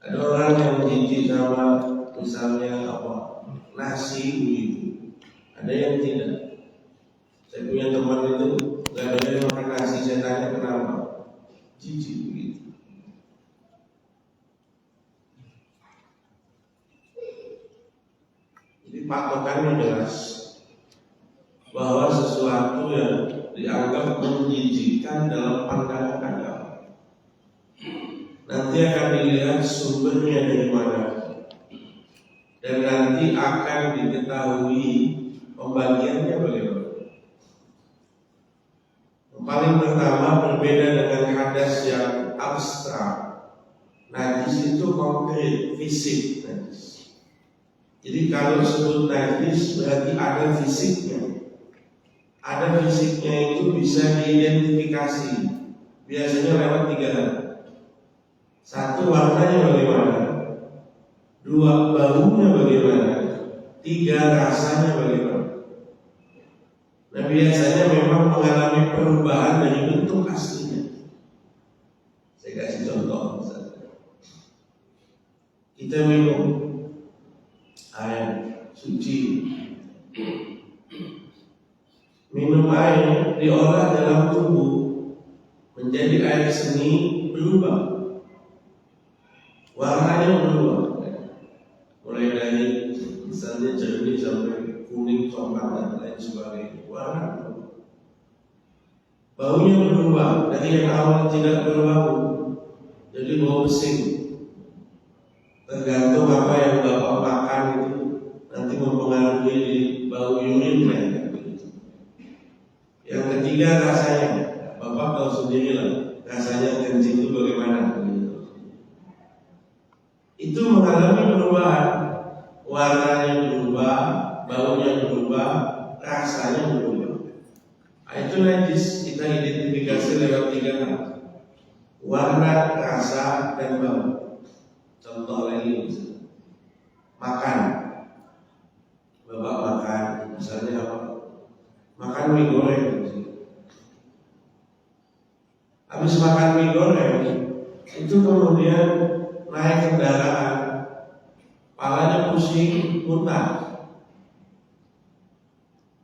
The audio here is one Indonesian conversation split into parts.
Ada orang yang jijik sama misalnya nasi begitu. Ada yang tidak. Saya punya teman itu nggak ada yang makan nasi. Saya tanya kenapa? Jijik begitu. Jadi patokannya jelas bahwa sesuatu yang dianggap menjijikkan dalam pandangan agama nanti akan dilihat sumbernya dari mana, dan nanti akan diketahui pembagiannya bagaimana. Yang paling pertama, berbeda dengan hadas yang abstrak. Najis itu konkret, fisik najis. Jadi kalau disebut najis berarti ada fisiknya. Ada fisiknya itu bisa diidentifikasi. Biasanya lewat 3 hal. 1, warnanya bagaimana? 2, baunya bagaimana? 3, rasanya bagaimana? Nah, biasanya memang mengalami perubahan dari bentuk aslinya. Saya kasih contoh misalnya. Kita minum air suci. Minum air diolah dalam tubuh menjadi air seni, berubah. Warnanya berubah, mulai dari misalnya jernih sampai kuning, coklat dan lain sebagainya. Warna berubah. Baunya berubah dari yang awal tidak berbau jadi bau pesing. Tergantung apa yang Bapak makan itu nanti mempengaruhi bau urinnya. Yang ketiga, rasanya. Bapak tahu sendiri lah rasanya kencing itu bagaimana. Itu mengalami perubahan. Warnanya berubah, baunya berubah, rasanya berubah. Itu najis. Kita identifikasi lewat 3 hal: warna, rasa, dan bau. Contoh lagi, makan. Bapak makan, misalnya apa? Makan mie goreng. Habis makan mie goreng, itu kemudian naik kendaraan, palanya pusing, muntah.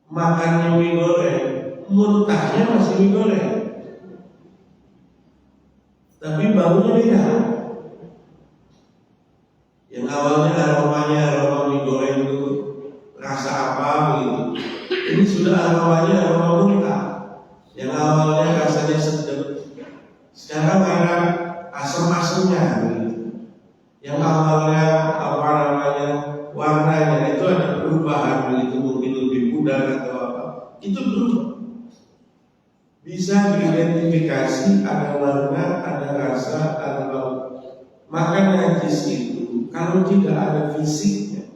Makannya mie goreng, muntahnya masih mie goreng, tapi baunya beda. Yang awalnya aroma mie goreng itu rasa apa begitu, ini sudah aromanya aroma muntah. Yang awalnya rasanya sedap, sekarang ada asam-asamnya begitu. Yang awalnya warnanya itu ada perubahan begitu, mungkin lebih pudar atau apa, itu berubah. Bisa diidentifikasi, ada warna, ada rasa, ada bau. Maka najis itu kalau tidak ada fisiknya,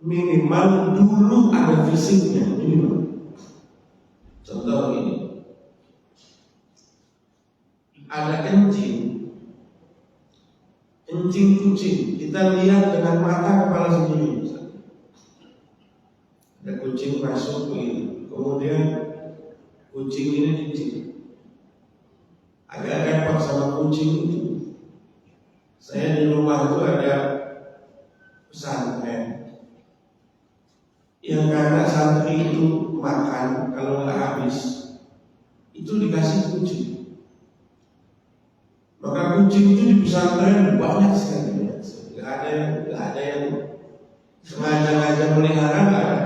minimal dulu ada fisiknya, minimal. Contoh ini, ada kencing kucing, kita lihat dengan mata kepala sendiri. Ada kucing masuk begini, kemudian kucing ini kencing. Agak repot sama kucing itu. Saya di rumah itu ada pesantren yang karena santri itu makan kalau nggak habis itu dikasih kucing. Maka kucing itu di pesantren banyak sekali. Nggak ada yang sengaja melihara, nggak ada.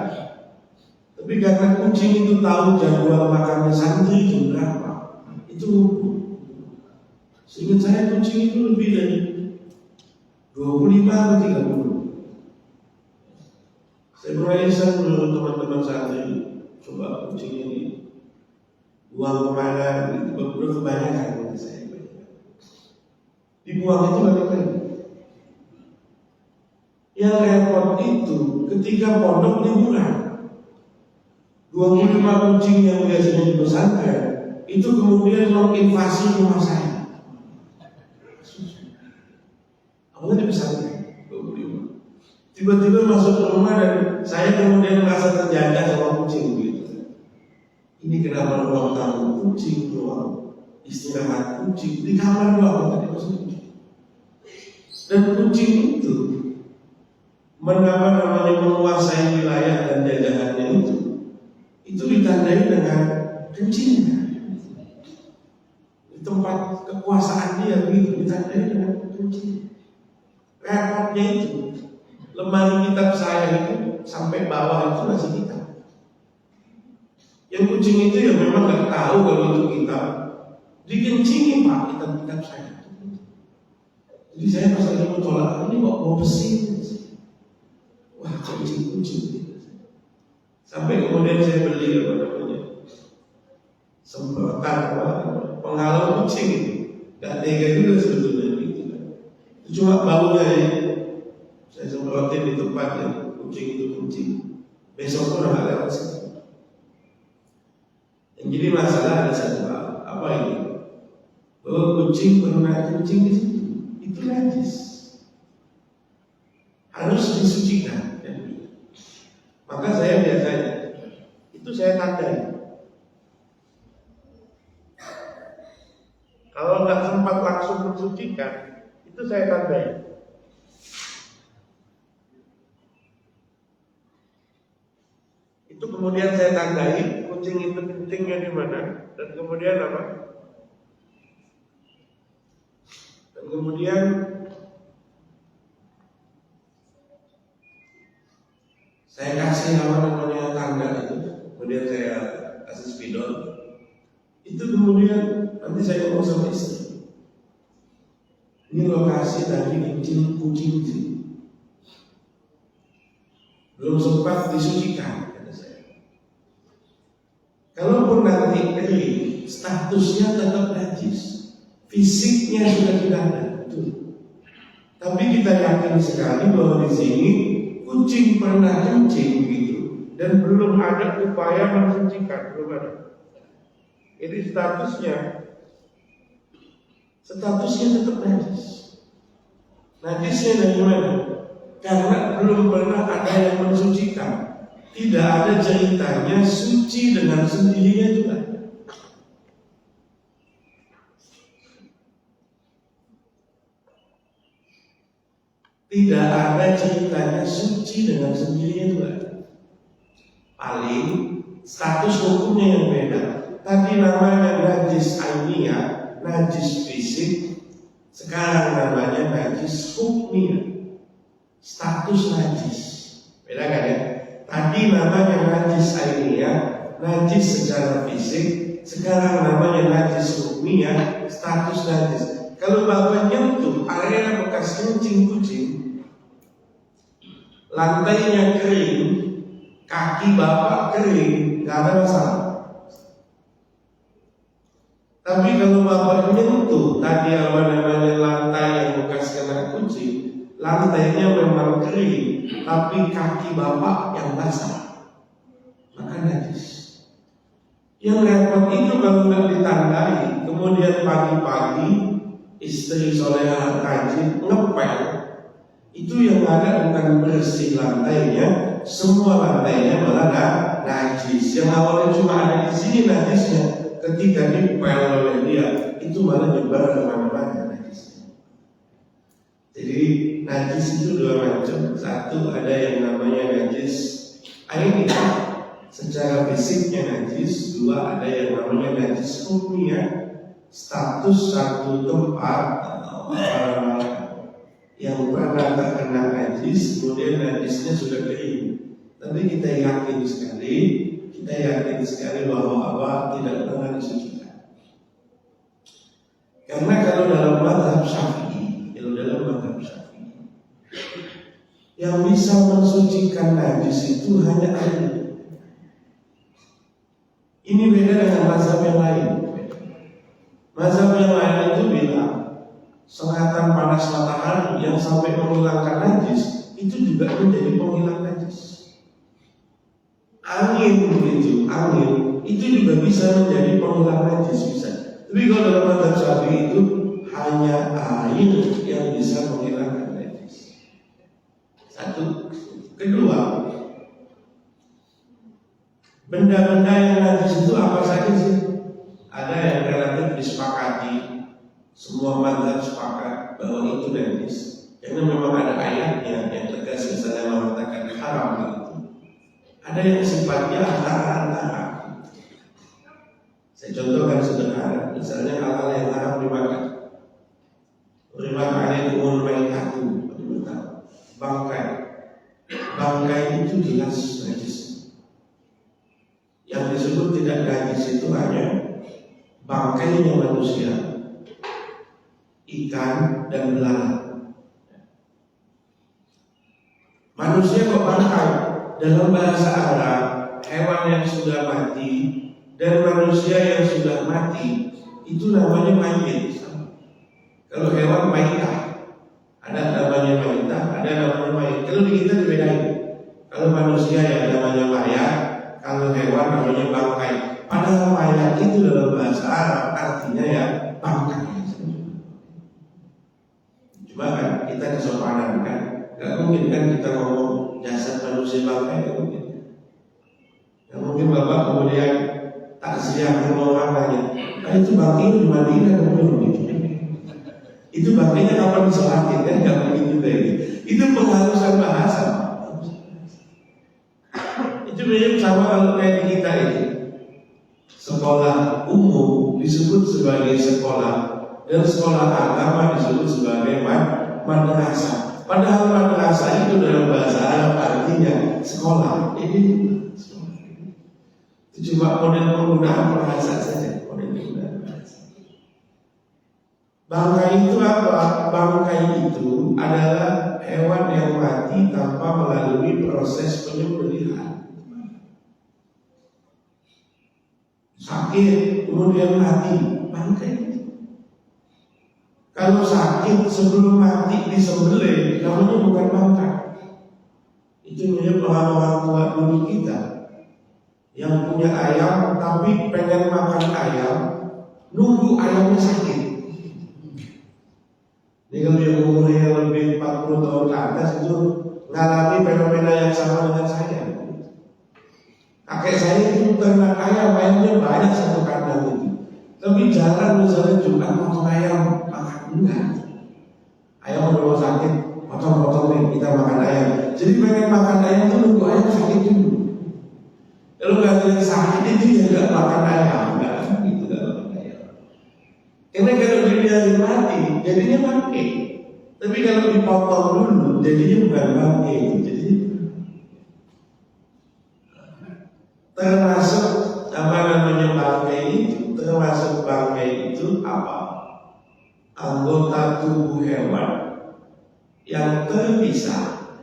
Tapi karena kucing itu tahu jadwal makannya santri jam berapa, itu ngumpul. Seingat saya kucing itu lebih dari 25 atau 30. Saya mulai iseng menurut teman-teman santri, coba kucing ini buang kemana, itu kebanyakan menurut saya. Dibuang itu bagaimana? Yang repot itu ketika pondok liburan, 25 kucing yang biasanya di pesantren itu kemudian menginvasi rumah saya. Awalnya di pesantren 25, tiba-tiba masuk ke rumah dan saya kemudian merasa terjaga sama kucing gitu. Ini kenapa ruang tamu kucing, ruang istirahat kucing, di kamar doang tadi masuk kucing. Dan kucing itu menguasai wilayah dan jajahannya itu ditandai dengan kencingnya. Di tempat kekuasaan dia begitu ditandai dengan kencing. Repotnya itu lemari kitab saya itu sampai bawah itu masih kitab. Yang kucing itu ya memang nggak tahu kalau itu kitab, dikencingin Pak kitab-kitab saya. Jadi saya pas lagi mau tolak ini kok mau besi. Wah kucing. Sampai kemudian saya beli semprotan penghalau kucing itu. Gak tega juga sebetulnya gitu kan. Itu cuma baunya ya. Saya semprotin di tempat yang kucing itu kencing. Besok tuh udah gak lewat situ. Yang jadi masalah ada satu hal. Apa ini? Bahwa kucing pernah kencing di situ. Itu najis. Harus disucikan. Maka saya biasanya itu saya tandai. Kalau nggak sempat langsung mensucikan, itu saya tandai. Itu kemudian saya tandai kucing itu kencingnya di mana, dan kemudian apa? Dan kemudian saya kasih namanya tanda itu, kemudian saya kasih spidol. Itu kemudian nanti saya ngomong sama istri. Ini lokasi tadi kencing kucing itu. Belum sempat disucikan, kata saya. Kalaupun nanti kering, statusnya tetap najis, fisiknya sudah tidak ada. Betul. Tapi kita yakin sekali bahwa di sini kucing pernah kencing begitu dan belum ada upaya mensucikan, belum ada. Jadi statusnya tetap najis. Najisnya dari mana? Karena belum pernah ada yang mensucikan. Tidak ada ceritanya suci dengan sendirinya juga. Tidak ada ceritanya suci dengan sendirinya juga. Paling status hukumnya yang beda. Tadi namanya najis ainiyah, najis fisik. Sekarang namanya najis hukmiyah, status najis. Beda kan ya? Tadi namanya najis ainiyah, najis secara fisik. Sekarang namanya najis hukmiyah, status najis. Kalau Bapak nyentuh area bekas kencing kucing, lantainya kering, kaki Bapak kering, gak ada masalah. Tapi kalau Bapak menyentuh tadi apa namanya lantai yang bekas kena kucing, lantainya memang kering, tapi kaki Bapak yang basah, maka najis. Yang repot itu kalau nggak ditandai, kemudian pagi-pagi istri soleha rajin ngepel, itu yang ada bukan bersih lantainya, semua lantainya malah najis. Yang awalnya cuma ada di sini najisnya, ketika dipel oleh dia, itu malah nyebar kemana-mana najisnya. Jadi najis itu dua macam. Satu ada yang namanya najis ainiyah, secara fisiknya najis. Dua ada yang namanya najis hukmiyah, status satu tempat atau barang yang pernah terkena najis, kemudian najisnya sudah kering. Tapi kita yakin sekali bahwa Allah tidak pernah disucikan. Karena kalau dalam mazhab Syafi'i, yang bisa mensucikan najis itu hanya air. Ini beda dengan mazhab yang lain. Mazhab yang lain itu bilang sengatan panas matahari yang sampai menghilangkan najis itu juga menjadi penghilang najis. Angin itu juga bisa menjadi penghilang najis, bisa. Tapi kalau dalam mazhab Syafi'i itu hanya air yang bisa menghilangkan najis. Satu. Kedua, benda-benda yang najis itu apa saja sih? Ada yang relatif disepakati, semua mazhab sepakat bahwa itu najis. Yang Karena memang ada ayatnya yang tegas misalnya mengatakan haram itu. Ada yang sifatnya antara-antara. Saya contohkan sederhana, misalnya hal-hal yang haram dimakan. Urimat alaikumul maitatu, bangkai. Bangkai itu jelas najis. Yang disebut tidak najis itu hanya bangkainya manusia, ikan dan belalang. Manusia kok bangkai? Dalam bahasa Arab, hewan yang sudah mati dan manusia yang sudah mati itu namanya mayit. Kalau hewan mayitah, ada namanya mayitah, ada namanya mayit. Kalau di kita dibedain. Kalau manusia yang namanya mayat, kalau hewan namanya bangkai. Padahal mayat itu dalam bahasa Arab artinya ya bangkai. Cuma kan kita kesopanan kan, nggak mungkin kan kita ngomong jasad manusia bangkai, nggak mungkin. Nggak mungkin bapak kemudian takziah ke rumah orangnya. Itu bangkai di Madinah kemudian gitu. Itu bangkainya kapan disolatin kan nggak mungkin juga ini. Itu penghalusan bahasa. Itu mirip sama kalau kayak di kita ini. Sekolah umum disebut sebagai sekolah dan sekolah agama disebut sebagai madrasah. Padahal madrasah itu dalam bahasa Arab artinya sekolah. Ini itu cuma model penggunaan bahasa saja. Bangkai itu apa? Bangkai itu adalah hewan yang mati tanpa melalui proses penyembelihan. Sakit kemudian mati, bangkai. Kalau sakit sebelum mati disembelih, namanya bukan bangkai. Itu mirip orang-orang tua dulu kita yang punya ayam tapi pengen makan ayam, nunggu ayamnya sakit. Jadi kalau yang umurnya lebih 40 tahun ke atas itu ngalami fenomena yang sama dengan saya. Kakek saya itu ternak ayam, ayamnya banyak satu kandang itu. Tapi jarang misalnya Jumat potong ayam makan, enggak. Ayam udah mau sakit, potong-potong nih kita makan ayam. Jadi pengen makan ayam itu nunggu ayam sakit dulu. Kalau nggak sakit itu ya nggak makan ayam, enggak gitu nggak makan ayam. Karena kalau dibiarin mati, jadinya bangkai. Tapi kalau dipotong dulu, jadinya bukan bangkai. Jadi termasuk apa namanya bangkai itu, termasuk bangkai itu apa? Anggota tubuh hewan yang terpisah.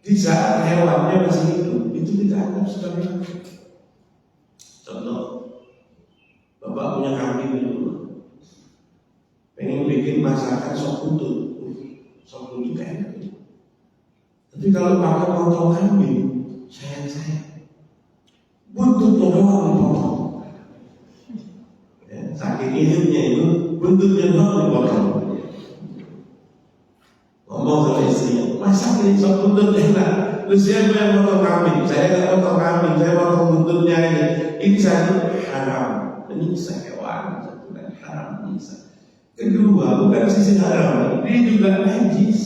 Di saat hewannya masih hidup, itu kita anggap sebagai contoh. Bapak punya kambing di rumah, pengen bikin masakan sop buntut enak. Tapi kalau pakai potong kambing, sayang buntutnya doang dipotong. Ya, saking inginnya itu buntutnya doang dipotong. Ngomong sama istrinya, masak ini sop buntut enak. Lu siapa yang potong kambing? Saya nggak potong kambing, saya potong buntutnya aja. Ini satu haram. Menyiksa hewan, satu dan haram menyiksa. Kedua, bukan sisi haram, dia juga najis.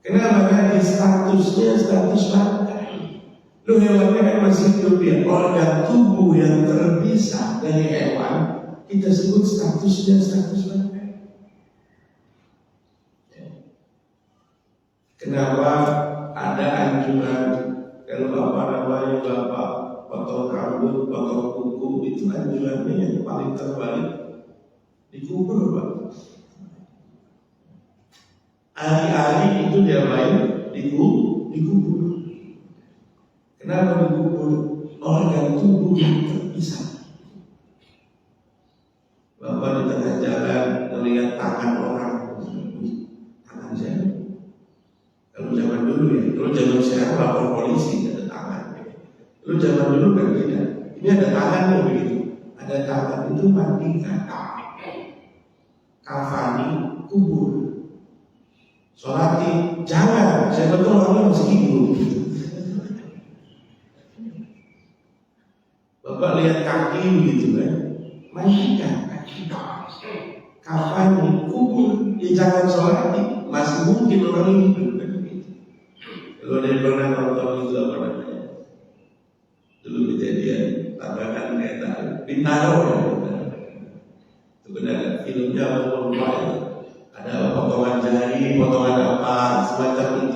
Kenapa najis? Statusnya status bangkai. Lu hewannya kan masih hidup ya. Organ tubuh yang terpisah dari hewan kita sebut statusnya status bangkai. Kenapa ada anjuran kalau apa namanya bapak potong rambut, potong kuku, itu anjurannya yang paling terbaik dikubur, Pak. Hari-hari itu dia main dikubur. Kenapa dikubur? Organ tubuh yang terpisah. Bapak di tengah jalan melihat tangan orang, tangan saya. Kalau zaman dulu ya, kalau zaman sekarang lapor polisi ada tangan. Lu zaman dulu kan tidak. Ini ada tangan loh begitu. Ada tangan itu mandikan, kafani, kubur. Sholati, jangan. Saya betul orangnya masih hidup. Bapak lihat kaki begitu kan, mandikan kaki. Kafani, kubur. ya jangan sholat. Masih mungkin orang ini hidup begitu. Kalau ada yang pernah nonton itu apa namanya? Dulu kejadian tabrakan kereta Bintaro ya. Itu kan ada filmnya apa ada potongan jari, potongan apa semacam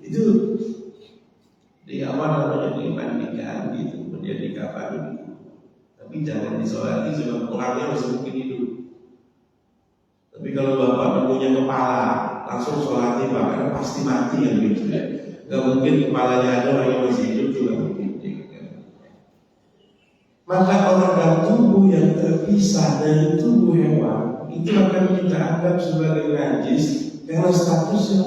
itu di apa namanya dimandikan gitu, kemudian dikafani. Tapi jangan disolati sebab orangnya masih mungkin hidup. Tapi kalau bapak punya kepala langsung sholati bahkan pasti mati yang gitu ya. Gak mungkin kepalanya ada orang yang masih hidup juga mungkin. Maka organ tubuh yang terpisah dari tubuh hewan itu akan kita anggap sebagai najis karena statusnya.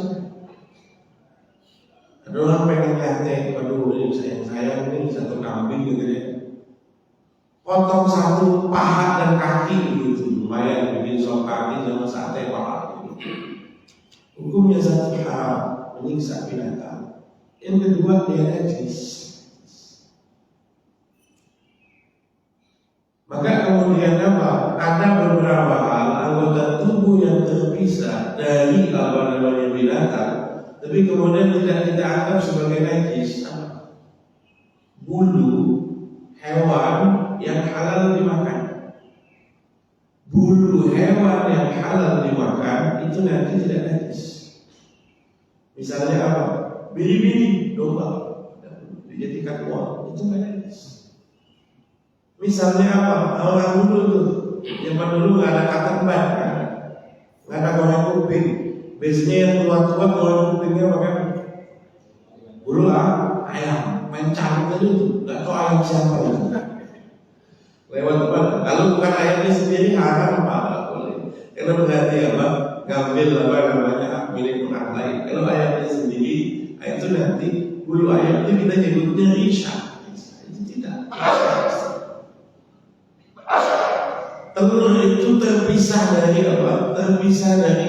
Ada orang pengen nyantai, waduh ini sayang ini satu kambing gitu ya. Potong satu paha dan kaki gitu, lumayan bikin sop kaki sama sate paha gitu. Hukumnya satu haram, menyiksa binatang. Yang kedua dia najis. Maka kemudian apa? Ada beberapa hal anggota tubuh yang terpisah dari apa namanya binatang, tapi kemudian tidak kita anggap sebagai najis. Bulu hewan yang halal dimakan. Bulu hewan yang halal dimakan itu nanti tidak najis. Misalnya apa? Biri-biri domba dijadikan uang itu tidak najis. Misalnya apa? Orang dulu tuh, zaman dulu nggak ada cotton bud, nggak ada goreng kuping. Biasanya yang tua-tua goreng kupingnya pakai bulu ayam, main cari tadi tuh, nggak tahu ayam siapa itu. Lewat depan, kalau bukan ayamnya sendiri haram apa boleh. Karena berarti apa? Ngambil apa namanya milik orang lain. Kalau ayamnya sendiri, itu nanti bulu ayam itu kita nyebutnya risha. Itu tidak. Telur itu terpisah dari apa? Terpisah dari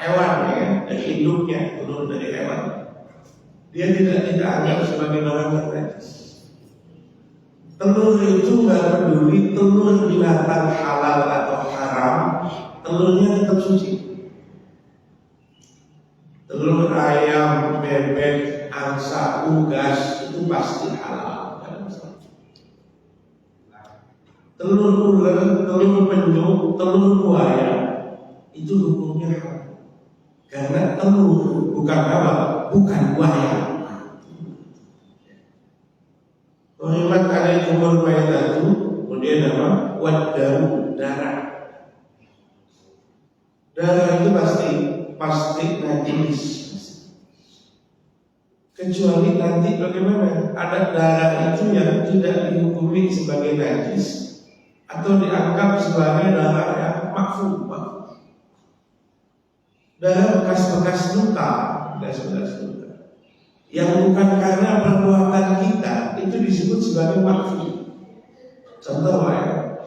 hewan ya, dari induknya, telur dari hewan. Dia tidak anggap sebagai barang yang najis. Telur itu nggak peduli telur binatang halal atau haram, telurnya tetap suci. Telur ayam, bebek, angsa, unggas itu pasti halal. Telur ular, telur penyu, telur buaya itu hukumnya haram. Karena telur bukan apa? Bukan buaya. Hurimat alaikumul maitatu, kemudian apa? Waddamu, darah. Darah itu pasti najis. Kecuali nanti bagaimana? Ada darah itu yang tidak dihukumi sebagai najis atau dianggap sebagai darah yang makfu. Darah bekas-bekas luka, yang bukan karena perbuatan kita itu disebut sebagai makfu. Contoh ya,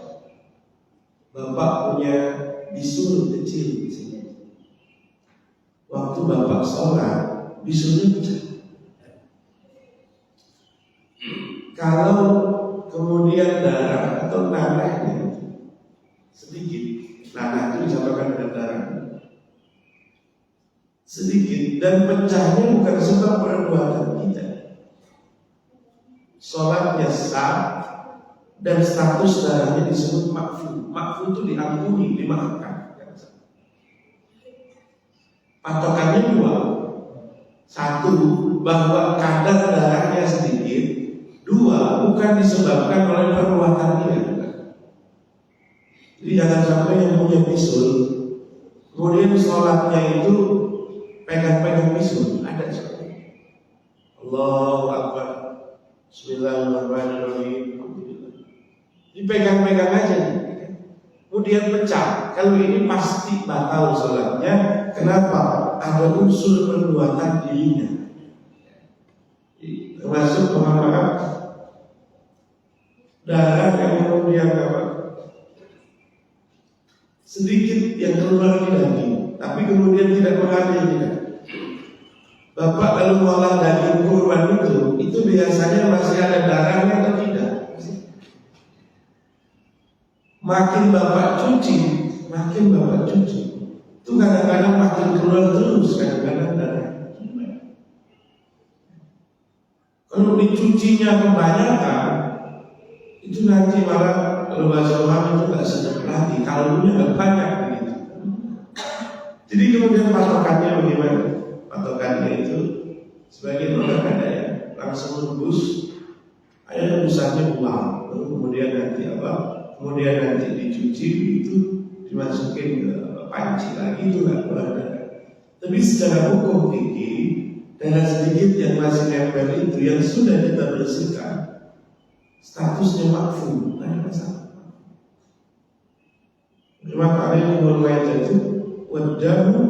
bapak punya bisul kecil di sini. Waktu bapak sholat, bisulnya pecah. Kalau kemudian darah atau nanahnya sedikit, nanah itu disamakan dengan darah sedikit dan pecahnya bukan sebab perbuatan kita. Sholatnya sah dan status darahnya disebut makfu. Makfu itu diampuni, dimaafkan. Patokannya dua. Satu, bahwa kadar darahnya sedikit. Dua, bukan disebabkan oleh perbuatan dia. Jadi jangan sampai yang punya bisul kemudian sholatnya itu pegang-pegang bisul. Ada seperti Allahu Akbar, Bismillahirrahmanirrahim, dipegang-pegang aja, kemudian pecah. Kalau ini pasti batal sholatnya. Kenapa? Ada unsur perbuatan dirinya, termasuk pemahaman darah yang kemudian apa? Sedikit yang keluar di daging, tapi kemudian tidak mengalir tidak. Bapak kalau mengolah daging kurban itu biasanya masih ada darahnya atau tidak? Makin bapak cuci, makin bapak cuci itu kadang-kadang makin keluar terus, kadang-kadang darah. Kalau dicucinya kebanyakan, itu nanti malah kalau bahasa orang itu nggak sedap lagi, kaldunya nggak banyak begitu. Jadi kemudian patokannya bagaimana? Patokannya itu sebagian orang ada yang langsung rebus, air rebusannya buang, lalu kemudian nanti apa? Kemudian nanti dicuci itu dimasukin ke panci lagi, itu nggak keluar darah. Tapi secara hukum fikih, darah sedikit yang masih nempel itu yang sudah kita bersihkan statusnya makfu, ada masalah. Maka ini bermain itu wadamu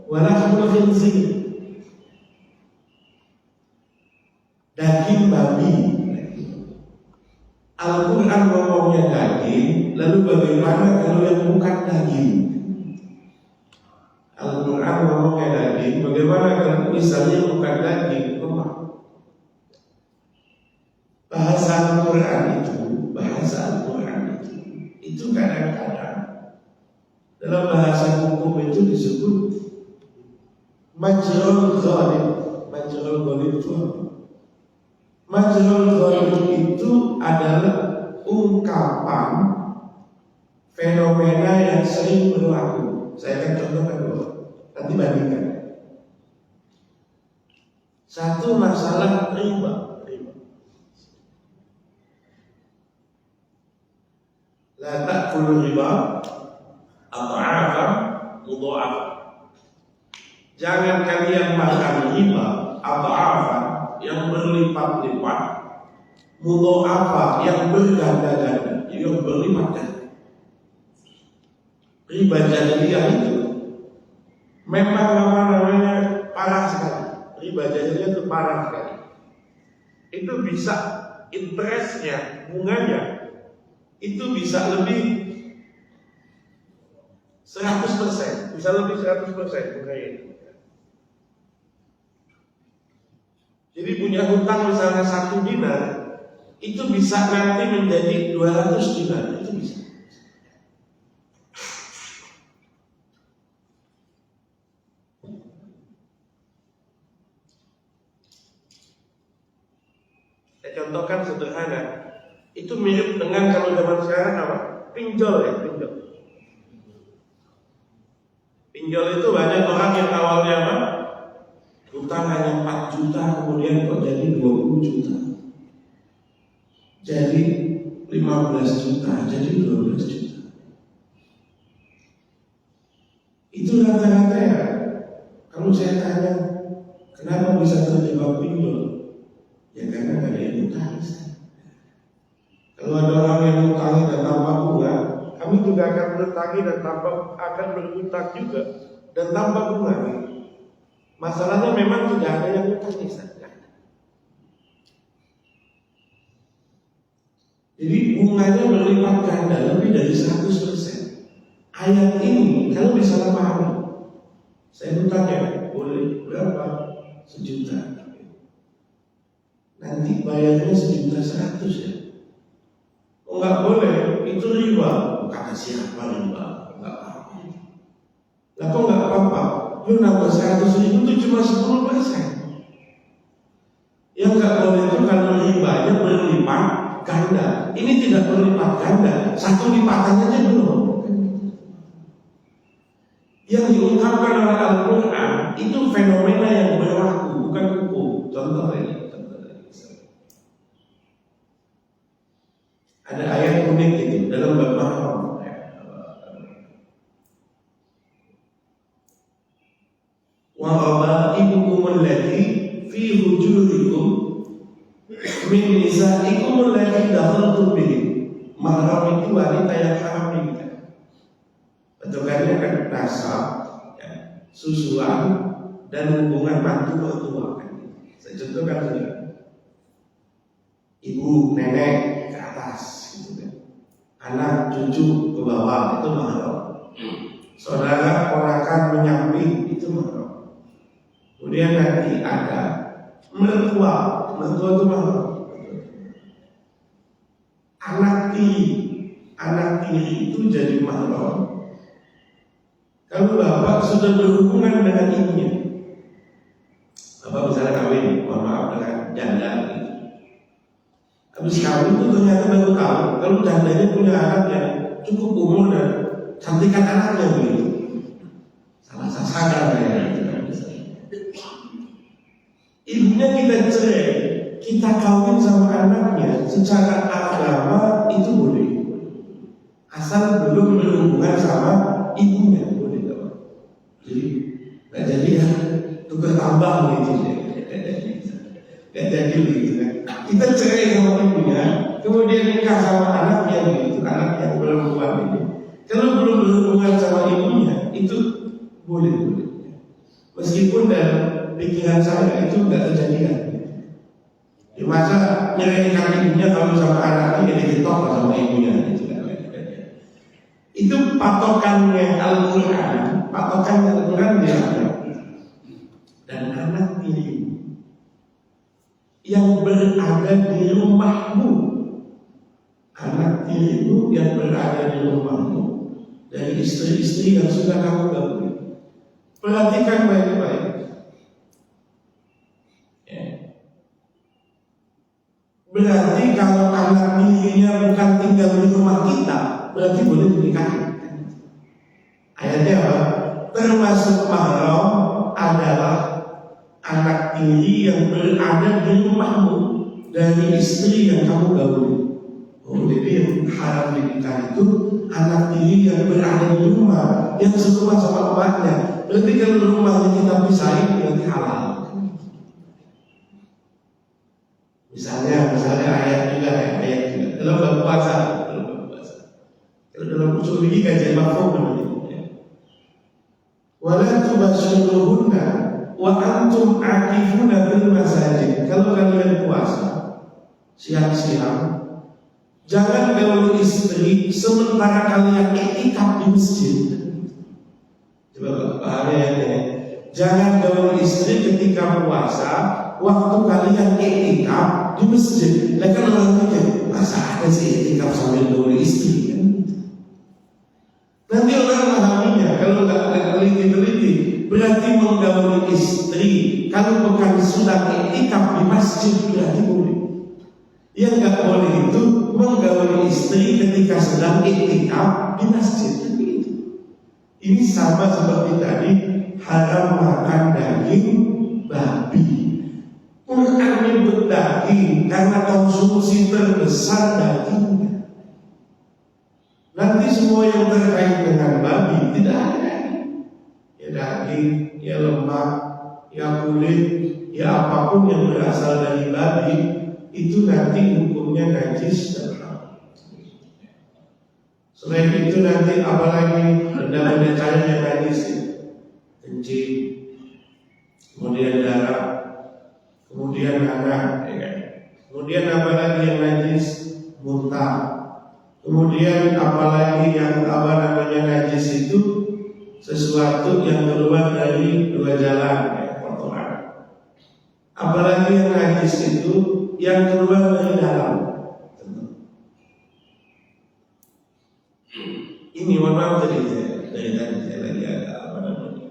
walahmul khinzir, daging babi. Al-Quran ngomongnya daging, lalu bagaimana kalau yang bukan daging? Al-Quran ngomongnya daging, bagaimana kalau misalnya bukan daging? Bahasa Al-Quran itu kadang-kadang dalam bahasa hukum itu disebut majrul ghalib. Majrul ghalib itu apa? Majrul ghalib itu adalah ungkapan fenomena yang sering berlaku. Saya akan contohkan dulu, nanti bandingkan. Satu, masalah riba. La ta'kulu riba adha'afan mudha'afan. Jangan kalian makan riba adha'afan yang berlipat-lipat, mudha'afan yang berganda-ganda, yang berlipat ganda. Riba jahiliyah itu memang namanya parah sekali. Riba jahiliyah itu parah sekali. Itu bisa interestnya, bunganya itu bisa lebih 100%, bisa lebih 100% bunganya itu. Jadi punya hutang misalnya 1 dinar, itu bisa nanti menjadi 200 dinar, itu bisa. Saya contohkan sederhana. Itu mirip dengan kalau zaman sekarang apa? Pinjol ya, pinjol. Pinjol itu banyak orang yang awalnya apa? Hutang hanya 4 juta, kemudian kok jadi 20 juta. Jadi 15 juta, jadi 12 juta. Itu rata-rata ya. Kalau saya tanya, kenapa bisa terjebak pinjol? Ya karena ada yang hutang. Kalau ada orang yang mengutangi dan tanpa bunga, kami juga akan mengutangi dan akan berhutang juga dan tanpa bunga. Masalahnya memang tidak ada yang mengutangi saja. Jadi bunganya berlipat ganda lebih dari 100%. Ayat ini kalau bisa pahami, saya bertanya, boleh berapa? 1 juta. Nanti bayarnya 1.100.000 ya. Enggak boleh, itu riba. Kata siapa riba? Enggak apa-apa. Lah kok enggak apa-apa? Lu nambah 100.000 itu cuma 10%. Yang enggak boleh itu kalau ribanya berlipat ganda. Ini tidak berlipat ganda, 1 lipatannya aja belum. Yang diungkapkan oleh Al-Quran itu fenomena yang berlaku, bukan hukum. Contoh ini. Ada ayat unik itu dalam bab mahram. Wa rabaibukum allati fi hujurikum min nisaikum allati dakhaltum bihim. Mahram itu wanita yang haram menikah. Bentukannya kan nasab, ya, susuan dan hubungan mantu mertua. Saya contohkan saja. Ibu, nenek ke atas, gitu kan. Anak, cucu ke bawah, itu mahram. Saudara, ponakan menyamping, itu mahram. Kemudian nanti ada mertua itu mahram. Anak tiri itu jadi mahram Kalau bapak sudah berhubungan dengan ibunya, bapak misalnya kawin, mohon maaf, dengan janda gitu. Habis kawin itu ternyata baru tahu kalau jandanya punya anak yang cukup umur dan cantikan anaknya begitu. Salah sasaran ya. Ibunya kita cerai, kita kawin sama anaknya secara agama itu boleh, asal belum berhubungan sama ibunya, boleh tak? Jadi nggak jadi ya, tukar tambah gitu, nggak jadi begitu kan? Kita cerai sama ibunya, kemudian nikah sama anaknya begitu, anak yang perempuan ini. Kalau belum berhubungan sama ibunya, itu boleh. Meskipun dalam pikiran saya itu nggak kejadian. Ya, masa nyerahkan ibunya kalau sama anaknya jadi ketok sama ibunya gitu kan? Itu patokannya Al-Quran. Patokannya Al-Quran dia dan anak ini yang berada di rumahmu, anak tirimu yang berada di rumahmu dari istri-istri yang sudah kamu gabung. Perhatikan baik-baik. Berarti kalau anak tirinya bukan tinggal di rumah kita, berarti boleh dinikahi. Ayatnya apa? Termasuk mahram adalah anak tiri yang berada di rumahmu dari istri yang kamu gauli. Oh, jadi yang haram dinikahi itu anak tiri yang berada di rumah yang serumah sama emaknya. Berarti kalau rumahnya kita pisahin berarti halal. Misalnya ayat juga. Dalam bab puasa. Kalau dalam usul ini kajian mafhum namanya. Wala tubashiruhunna wa antum aqifuna fil masajid. Kalau kalian puasa siang-siang, jangan gaul istri sementara kalian iktikaf di masjid. Coba paham ya? Jangan gaul istri ketika puasa waktu kalian iktikaf di masjid. Lah kan orang mikir, masa ada sih iktikaf sambil gaul istri kan? Nanti orang memahaminya kalau nggak teliti-teliti berarti menggauli istri kalau bukan sudah iktikaf di masjid berarti boleh. Yang nggak boleh itu menggauli istri ketika sedang iktikaf di masjid. Ini sama seperti tadi haram makan daging babi. Quran menyebut daging karena konsumsi terbesar dagingnya. Nanti semua yang terkait dengan babi tidak ada. Ya daging, ya lemak, ya kulit, ya apapun yang berasal dari babi itu nanti hukumnya najis dan haram. Selain itu nanti apalagi benda-benda cair yang najis, kencing, kemudian darah, kemudian anak, ya kan? Kemudian apalagi yang najis, muntah, kemudian apalagi yang najis itu sesuatu yang keluar dari dua jalan, ya, kotoran. Apalagi yang najis itu yang keluar dari dalam. Ini mohon maaf dari tadi saya lagi agak apa namanya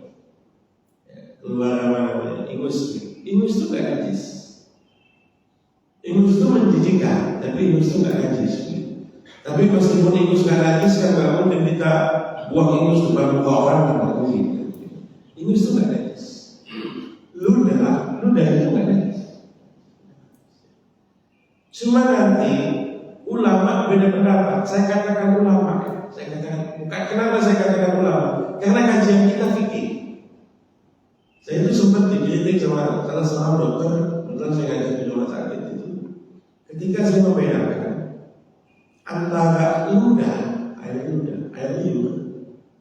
keluar apa namanya ingus itu nggak najis. Ingus itu menjijikan, tapi ingus itu nggak najis. Tapi meskipun ingus nggak najis kan nggak mungkin kita buang ingus depan muka orang tanpa izin. Ingus itu nggak najis. Ludah itu nggak najis. Cuma nanti ulama beda pendapat. Saya katakan ulama. Kenapa saya katakan ulama? Karena kajian kita fikih. Saya itu sempat dikritik sama salah seorang dokter, kebetulan saya ngajar di rumah sakit itu. Ketika saya membedakan antara air liur,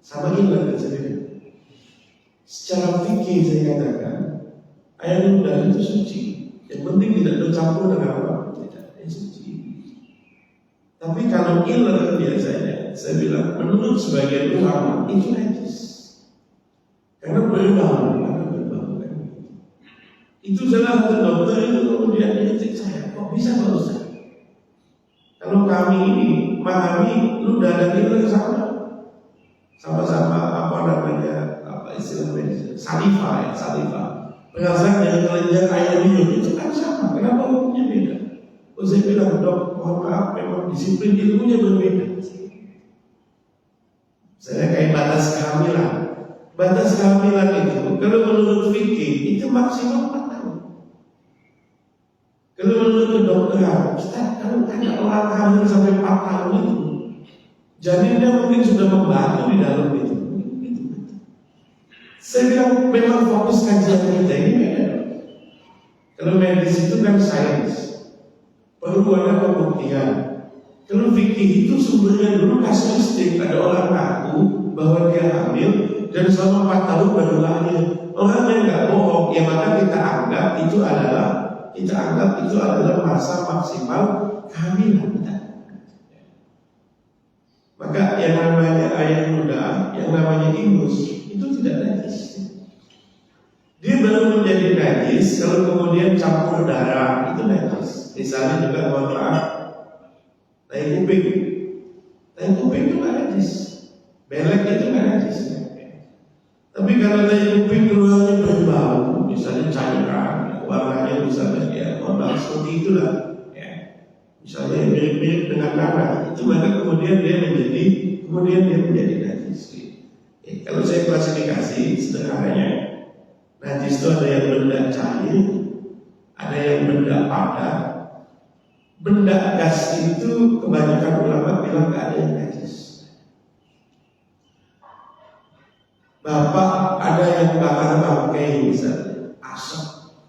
sama ilat sendiri. Secara fikih saya katakan air liur itu suci. Yang penting tidak bercampur dengan apa? Tidak, suci. Tapi kalau ilat biasanya saya bilang menurut sebagian ulama itu najis karena berbau kan. Itu salah satu dokter itu kemudian kritik saya, kok bisa Pak Ustaz? Kalau kami ini memahami ludah dan ilat sama-sama apa namanya namanya apa istilah medis, saliva ya, saliva. Perasaan dari kelenjar air minum itu kan sama. Kenapa hukumnya beda? Oh, saya bilang, dok, mohon maaf, memang disiplin ilmunya berbeda. Saya kayak batas kehamilan. Batas kehamilan itu, kalau menurut fikih itu maksimal 4 tahun. Kalau menurut kedokteran, Ustaz, kalau ada orang hamil sampai 4 tahun itu, janinnya mungkin sudah membatu di dalam itu. Saya bilang, memang fokus kajian kita ini beda. Kalau medis itu kan sains, perlu ada pembuktian. Kalau fikih itu sumbernya dulu kasuistik, ada orang ngaku bahwa dia hamil dan selama 4 tahun baru lahir. Orang yang nggak bohong, ya maka kita anggap itu adalah masa maksimal kehamilan. Maka yang namanya air muda, yang namanya ingus itu tidak najis. Dia baru menjadi najis kalau kemudian campur darah, itu najis. Misalnya juga mohon maaf, tai kuping itu nggak najis, belek itu nggak najis. Tapi kalau tai kuping keluarnya berbau, misalnya cairan, warnanya misalnya ya, mohon maaf seperti itulah, ya. Misalnya mirip-mirip dengan nanah, itu maka kemudian dia menjadi najis. Ya, kalau saya klasifikasi sederhananya, najis itu ada yang benda cair, ada yang benda padat. Benda gas itu kebanyakan ulama bilang gak ada yang najis. Bapak ada yang bakar bangkai misalnya,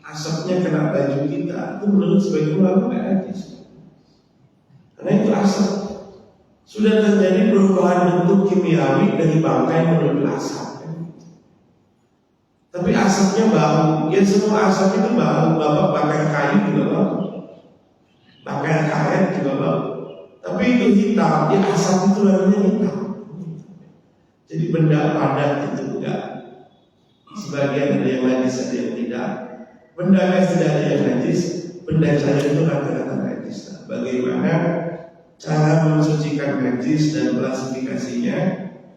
asapnya kena baju kita, itu menurut sebagian ulama gak najis. Karena itu asap. Sudah terjadi perubahan bentuk kimiawi dari bangkai menuju asap. Tapi asapnya bau, ya semua asap itu bau. Bapak bakar kayu juga bau, bakar karet juga bau. Tapi itu hitam, ya asap itu warnanya hitam. Jadi benda padat itu enggak. Sebagian ada yang najis, ada yang tidak. Benda yang tidak ada yang najis, benda cair itu rata-rata najis. Bagaimana cara mensucikan najis dan klasifikasinya?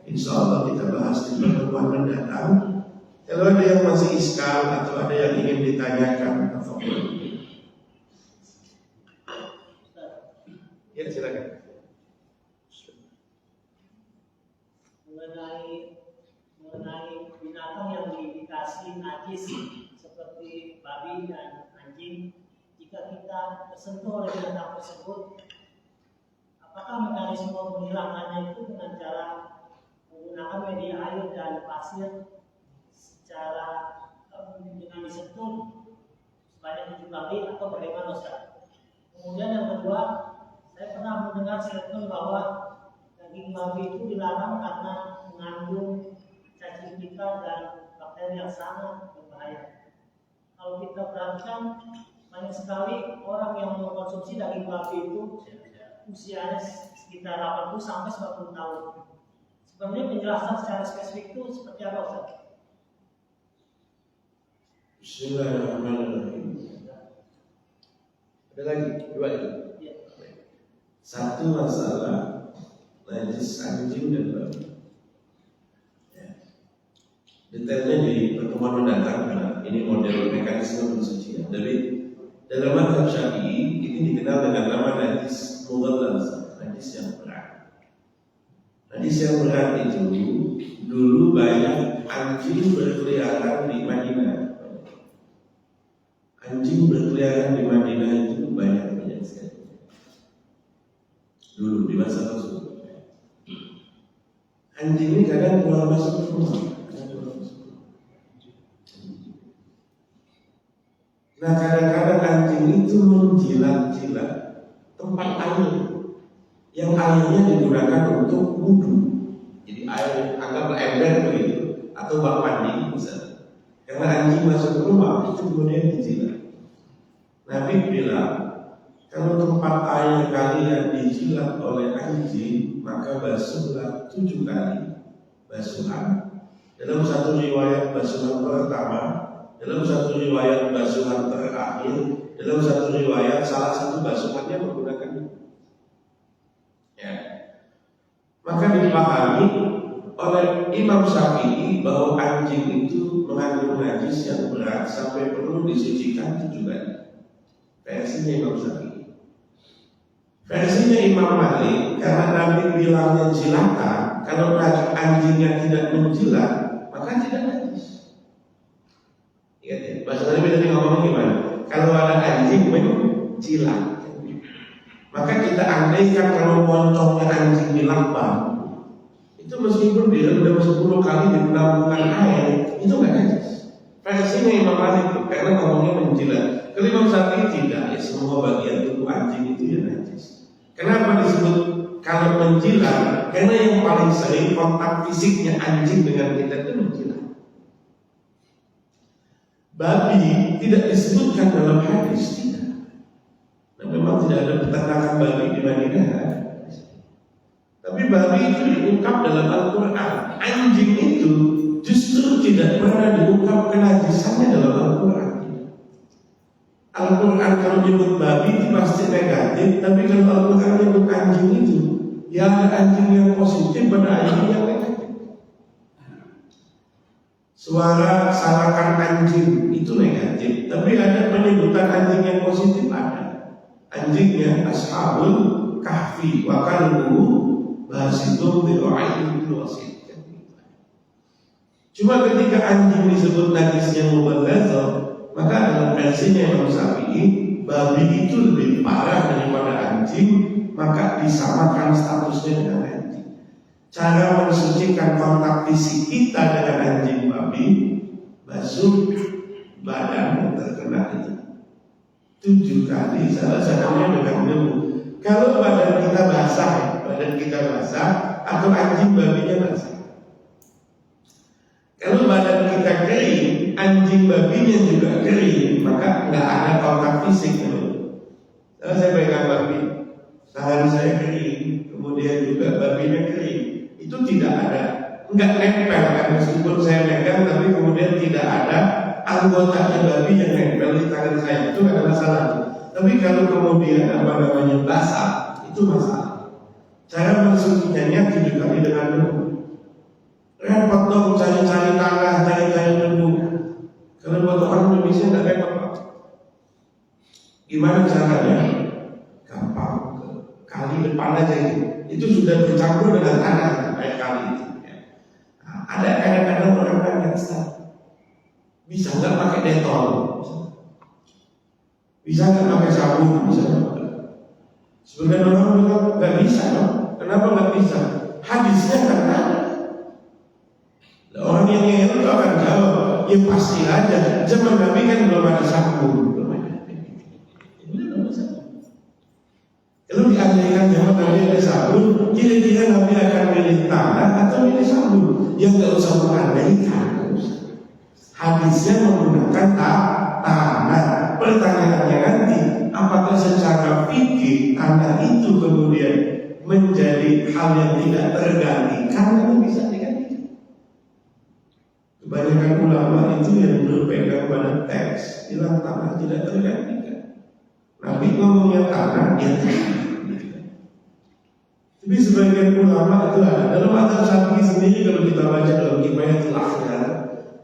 Insya Allah kita bahas di pertemuan mendatang. Kalau ada yang masih iskal atau ada yang ingin ditanyakan, ya silakan. Mengenai binatang yang diindikasi najis seperti babi dan anjing, jika kita tersentuh oleh binatang tersebut, apakah mekanisme penghilangannya itu dengan cara menggunakan media air dan pasir secara dengan disentuh sebanyak 7 kali atau bagaimana, Ustaz? Kemudian yang kedua, saya pernah mendengar statement bahwa daging babi itu dilarang karena mengandung cacing pita dan bakteri yang sangat berbahaya. Kalau kita perhatikan, banyak sekali orang yang mengkonsumsi daging babi itu usianya sekitar 80 sampai 90 tahun. Sebenarnya penjelasan secara spesifik itu seperti apa, Ustaz? Bismillahirrahmanirrahim. Ada lagi? 2 itu? Ya. Satu masalah najis anjing dan babi. Ya. Detailnya di pertemuan mendatang karena ini model mekanisme pensucian. Jadi dalam mazhab Syafi'i ini dikenal dengan nama najis mughalladz, najis yang berat. Najis yang berat itu dulu banyak anjing berkeliaran di Madinah. Anjing berkeliaran di Madinah itu banyak sekali. Dulu di masa Rasul. Anjing ini kadang keluar masuk rumah. Nah kadang-kadang anjing itu menjilat-jilat tempat air yang airnya digunakan untuk wudhu. Jadi air anggaplah ember begitu atau bak mandi misalnya. Karena anjing masuk ke rumah itu kemudian dijilat. Nabi bilang, kalau tempat air kalian dijilat oleh anjing, maka basuhlah 7 kali basuhan. Dalam satu riwayat basuhan pertama, dalam satu riwayat basuhan terakhir, dalam satu riwayat salah satu basuhannya menggunakan. Ya. Maka dipahami oleh Imam Syafi'i bahwa anjing itu mengandung najis yang berat sampai perlu disucikan 7 kali. Versinya Imam Syafi'i. Versinya Imam Malik, karena Nabi bilangnya jilatan, kalau anjingnya tidak menjilat maka tidak najis. Ingat ya, bahasa Nabi tadi ngomongnya gimana? Kalau ada anjing menjilat, maka kita andaikan kalau moncongnya anjing di lambang, itu meskipun dia sudah 10 kali di penampungan air, itu nggak najis. Versinya Imam Malik itu karena ngomongnya menjilat. Kalau Imam Syafi'i tidak, ya semua bagian tubuh anjing itu ya najis. Kenapa disebut kalau menjilat? Karena yang paling sering kontak fisiknya anjing dengan kita itu menjilat. Babi tidak disebutkan dalam hadis, tidak. Dan memang tidak ada peternakan babi di Madinah. Tapi babi itu diungkap dalam Al-Quran. Anjing itu justru tidak pernah diungkap kenajisannya dalam Al-Quran. Al-Quran kalau menyebut babi itu pasti negatif, tapi kalau Al-Quran menyebut anjing itu, ya ada anjing yang positif, pada anjing yang negatif. Suara sarakan anjing itu negatif, tapi ada penyebutan anjing yang positif ada. Anjingnya Ashabul Kahfi wa kalbuhu basidun bi'aihi bil wasit. Cuma ketika anjing disebut najisnya mubalaghah, maka dalam versinya Imam Syafi'i, babi itu lebih parah daripada anjing, maka disamakan statusnya dengan anjing. Cara mensucikan kontak fisik kita dengan anjing babi, basuh badan yang terkena itu 7 kali, salah satunya dengan debu. Kalau badan kita basah, atau anjing babinya basah. Kalau badan kita kering, anjing babinya juga kering, maka nggak ada kontak fisik. Kalau saya pegang babi, tangan saya kering, kemudian juga babinya kering, itu tidak ada, nggak nempel kan, meskipun saya pegang, tapi kemudian tidak ada anggotanya babi yang nempel di tangan saya, itu nggak ada masalah. Tapi kalau kemudian basah, itu masalah. Cara mensucikannya 7 kali dengan debu. Repot dong cari-cari tanah, cari-cari debu. Kalau buat orang Indonesia nggak repot Pak. Gimana caranya? Gampang, kali depan aja itu sudah bercampur dengan tanah kayak kali itu. Nah, ada kadang-kadang orang nanya, bisa nggak pakai detol? Bisa nggak pakai sabun? Bisa nggak? Sebenarnya orang bilang nggak bisa dong. Kenapa nggak bisa? Hadisnya kan ada. Orang yang ngeyel itu akan jawab, ya pasti aja. Zaman Nabi kan belum ada sabun. Kalau diandaikan zaman Nabi ada sabun, kira-kira Nabi akan milih tanah atau milih sabun? Yang nggak usah mengandaikan. Hadisnya menggunakan tanah. Pertanyaannya nanti, apakah secara fikih tanah itu kemudian menjadi hal yang tidak tergantikan atau bisa digantikan? Kebanyakan ulama itu yang berpegang pada teks bilang tanah tidak tergantikan. Nabi ngomongnya tanah yang tergantikan. Tapi sebagian ulama itu ada dalam mazhab Syafi'i sendiri, kalau kita baca dalam Kifayatul Akhbar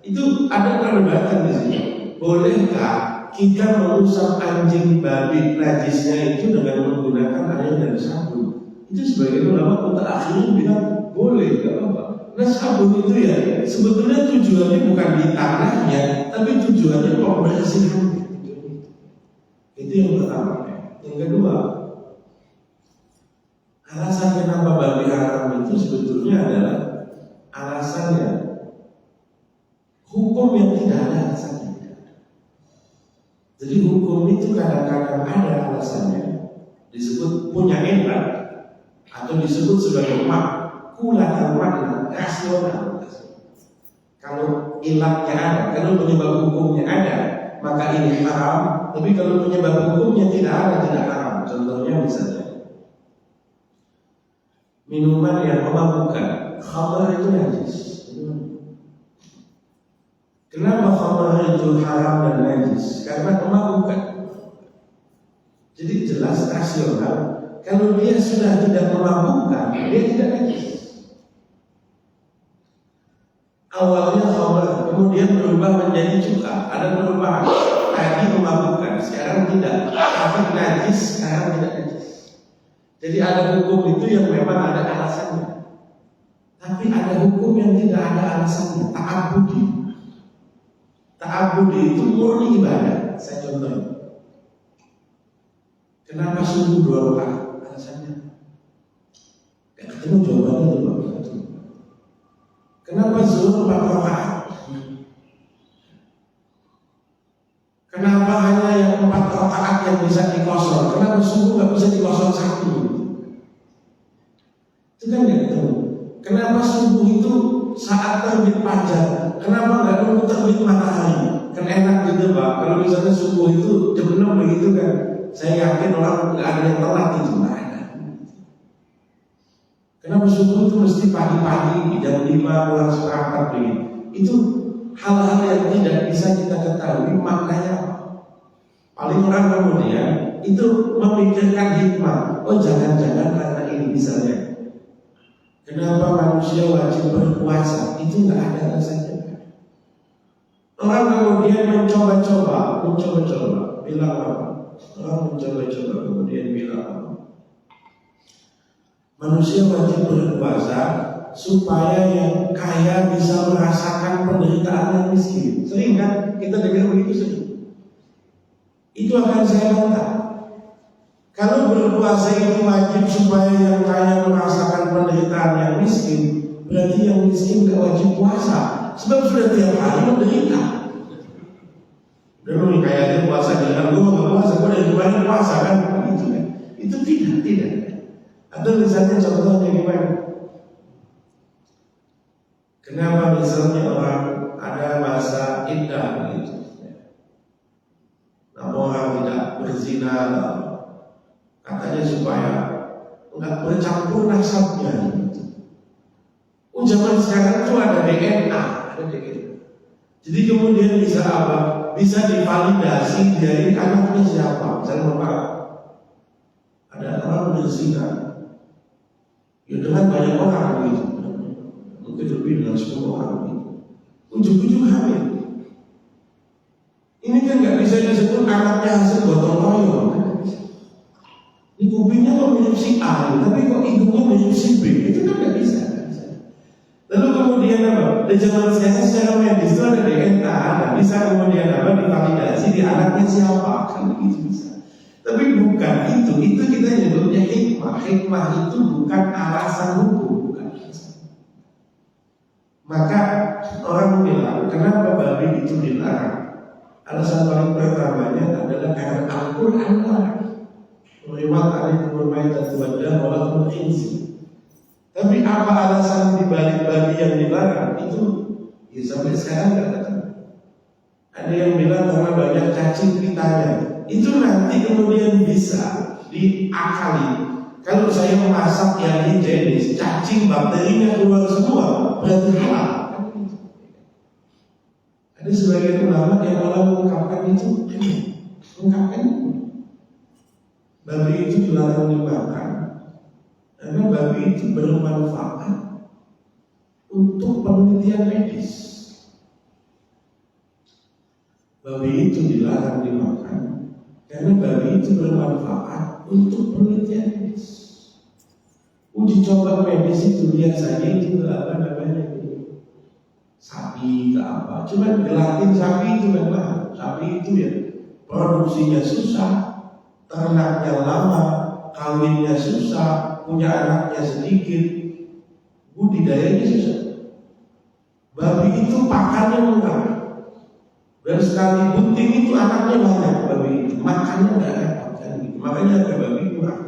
itu ada perdebatan di sini. Bolehkah kita mengusap anjing babi najisnya itu dengan menggunakan air dan sabun? Itu sebagian ulama mutaakhir bilang boleh, nggak apa-apa. Nah sabun itu ya sebetulnya tujuannya bukan di tanahnya, tapi tujuannya pembersihan. Itu yang pertama. Yang kedua, alasan kenapa babi haram itu sebetulnya adalah alasannya hukum yang tidak ada alasannya. Jadi hukum itu kadang-kadang ada alasannya, disebut punya ilat atau disebut sebagai makulatul makna rasional. Kalau ilatnya ada, kalau penyebab hukumnya ada, maka ini haram. Tapi kalau penyebab hukumnya tidak ada, tidak haram. Contohnya misalnya minuman yang memabukkan, khamar itu najis. Kenapa khamar itu haram dan najis? Karena memabukkan. Jadi jelas rasional. Kalau dia sudah tidak memabukkan, dia tidak najis. Awalnya khamar, kemudian berubah menjadi cuka. Ada perubahan. Tadi memabukkan, sekarang tidak. Tapi najis, sekarang tidak najis. Jadi ada hukum itu yang memang ada alasannya. Tapi ada hukum yang tidak ada alasannya. Ta'abudi. Ta'abudi itu murni ibadah. Saya contohin. Kenapa subuh 2 rakaat? Alasannya. Gak ketemu jawabannya tuh Pak. Kenapa zuhur 4 rakaat? Kenapa hanya yang 4 rakaat yang bisa dikosor? Kenapa subuh nggak bisa dikosor 1? Itu kan nggak ketemu. Kenapa subuh itu saat terbit fajar? Kenapa nggak nunggu terbit matahari? Kan enak gitu Pak. Kalau misalnya subuh itu jam 6 begitu kan, saya yakin orang nggak ada yang telat itu, nggak ada. Kenapa subuh itu mesti pagi-pagi jam 5 kurang seperempat begitu? Itu hal-hal yang tidak bisa kita ketahui maknanya apa. Paling orang kemudian itu memikirkan hikmah. Oh jangan-jangan karena ini misalnya. Kenapa manusia wajib berpuasa? Itu nggak ada alasannya. Orang kemudian mencoba-coba, bilang apa? Orang mencoba-coba kemudian bilang apa? Manusia wajib berpuasa supaya yang kaya bisa merasakan penderitaan yang miskin. Sering kan kita dengar begitu sering. Itu akan saya bantah. Kalau berpuasa itu wajib supaya yang kaya merasakan penderitaan yang miskin, berarti yang miskin gak wajib puasa. Sebab sudah tiap hari menderita. Dulu kayaknya puasa dengan gue gak puasa, gue dari kemarin puasa kan? Itu kan? Itu tidak. Atau misalnya contohnya gimana? Kenapa misalnya orang ada masa iddah gitu? Nah, orang tidak berzina, katanya supaya nggak bercampur nasabnya. Gitu. Oh zaman sekarang tuh ada DNA, Jadi kemudian bisa apa? Bisa divalidasi dari anaknya siapa? Misalnya Bapak ada orang berzina. Ya dengan banyak orang begitu, mungkin lebih dengan 10 orang begitu. Ujung-ujung hamil. Ini kan nggak bisa disebut anaknya hasil gotong royong. Ini kupingnya kok mirip si A, tapi kok hidungnya mirip si B. Itu kan nggak bisa. Lalu kemudian apa? Di zaman sekarang secara medis itu ada DNA, dan bisa kemudian apa? Divalidasi di anaknya siapa, kan begitu bisa. Tapi bukan itu kita nyebutnya hikmah. Hikmah itu bukan alasan hukum, bukan alasan. Maka orang bilang, kenapa babi itu dilarang? Alasan paling pertamanya adalah karena Al-Quran larang. Meriwat alaikumul maitatu waddamu wa lahmul khinzir. Tapi apa alasan dibalik babi yang dilarang? Itu ya sampai sekarang nggak ada. Ada yang bilang karena banyak cacing pitanya. Itu nanti kemudian bisa diakali. Kalau saya memasak yang higienis, cacing bakterinya keluar semua, berarti halal. Ada sebagian ulama yang malah mengungkapkan itu, babi itu dilarang dimakan karena babi itu bermanfaat untuk penelitian medis. Babi itu dilarang dimakan karena babi itu bermanfaat untuk penelitian medis. Uji coba medis itu lihat saja itu apa namanya sapi ke apa. Cuma gelatin sapi itu memang sapi itu ya produksinya susah, ternaknya lama, kawinnya susah, punya anaknya sedikit, budidayanya susah. Babi itu pakannya murah. Dan sekali bunting itu anaknya banyak babi itu, makannya nggak dapat kan gitu. Makanya ada babi murah.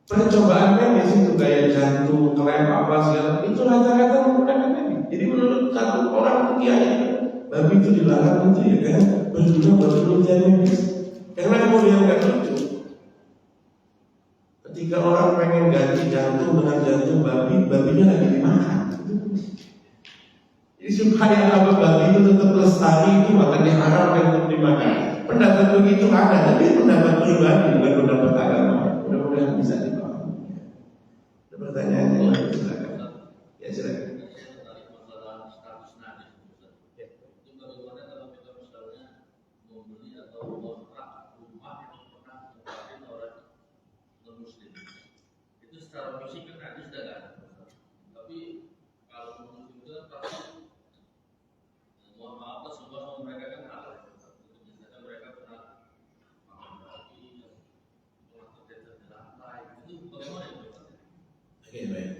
Percobaannya di situ kayak jantung, klaim apa segala itu rata-rata menggunakan babi. Jadi menurut satu orang kiai babi itu dilarang itu ya kan berguna buat penelitian medis. Karena kemudian nggak lucu. Ketika orang pengen ganti jantung dengan jantung babi, babinya lagi dimakan. Jadi supaya apa babi itu tetap lestari itu maka diharamkan untuk dimakan. Pendapat begitu ada, tapi pendapat pribadi bukan pendapat agama. Mudah-mudahan bisa dipahami. Ada pertanyaan yang lain silakan. Ya silakan. secara fisik kan najis dah kan. Tapi kalau muslim itu kan pasti mohon maaf semua mereka kan halal. Misalnya mereka pernah makan babi, pernah terjadi lantai, itu bagaimana itu? Oke, baik.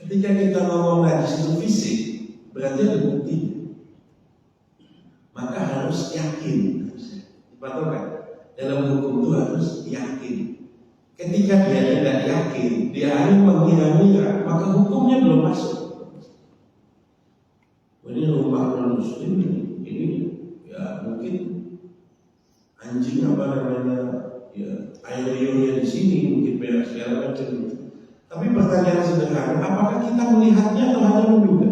Ketika kita ngomong najis itu fisik, berarti ada bukti. Maka harus yakin. Dipatahkan dalam hukum itu harus yakin. Ketika dia tidak yakin, dia hanya mengira-ngira, maka hukumnya belum masuk. Ini rumah non-muslim ini ya mungkin anjing apa namanya ya air liurnya di sini mungkin beda segala macam. Tapi pertanyaan sederhana, apakah kita melihatnya atau hanya menduga?